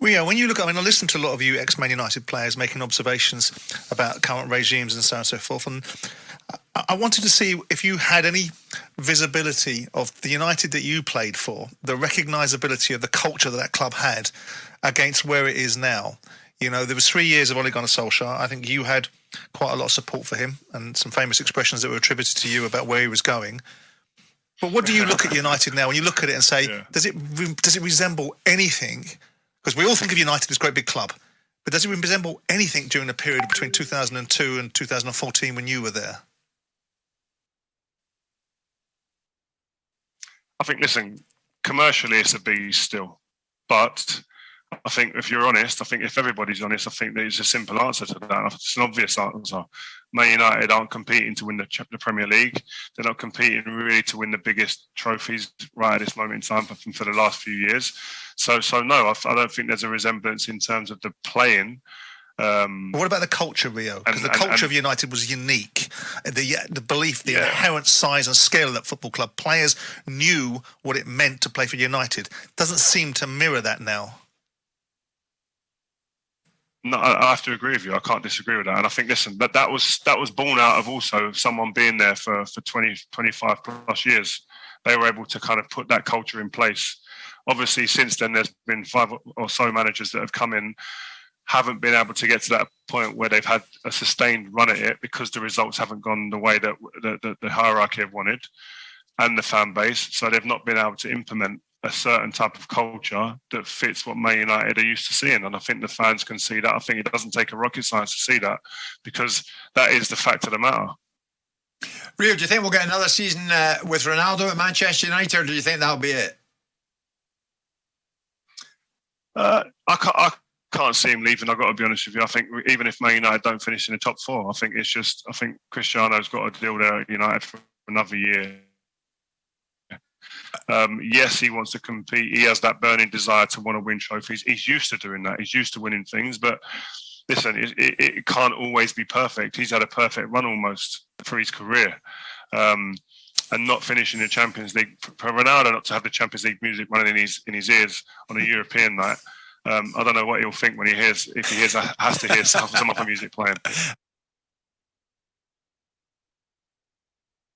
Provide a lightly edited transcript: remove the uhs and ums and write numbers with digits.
Well, yeah, when you look, I mean, I listen to a lot of you ex-Man United players making observations about current regimes and so on and so forth, and I wanted to see if you had any visibility of the United that you played for, the recognisability of the culture that that club had against where it is now. You know, there was 3 years of Ole Gunnar Solskjaer. I think you had quite a lot of support for him and some famous expressions that were attributed to you about where he was going. But what do you look at United now when you look at it and say, does it resemble anything? Because we all think of United as a great big club, but does it resemble anything during the period between 2002 and 2014 when you were there? I think, listen, commercially it's a beast still, but I think if you're honest, I think if everybody's honest, I think there's a simple answer to that. It's an obvious answer. Man United aren't competing to win the Premier League. They're not competing really to win the biggest trophies right at this moment in time for the last few years. So no, I don't think there's a resemblance in terms of the playing. What about the culture, Rio? Because the culture of United was unique. The belief, the inherent size and scale of that football club. Players knew what it meant to play for United. Doesn't seem to mirror that now. No, I have to agree with you. I can't disagree with that. And I think, listen, that was born out of also someone being there for 20, 25 plus years. They were able to kind of put that culture in place. Obviously, since then, there's been 5 or so managers that have come in, haven't been able to get to that point where they've had a sustained run at it because the results haven't gone the way that the hierarchy have wanted and the fan base. So they've not been able to implement a certain type of culture that fits what Man United are used to seeing. And I think the fans can see that. I think it doesn't take a rocket science to see that because that is the fact of the matter. Rio, do you think we'll get another season with Ronaldo at Manchester United, or do you think that'll be it? I can't see him leaving. I've got to be honest with you. I think even if Man United don't finish in the top 4, I think Cristiano's got a deal there at United for another year. Yes, he wants to compete. He has that burning desire to want to win trophies. He's used to doing that. He's used to winning things. But listen, it can't always be perfect. He's had a perfect run almost for his career. And not finishing the Champions League. For Ronaldo not to have the Champions League music running in his ears on a European night, I don't know what he'll think when he has to hear some other music playing.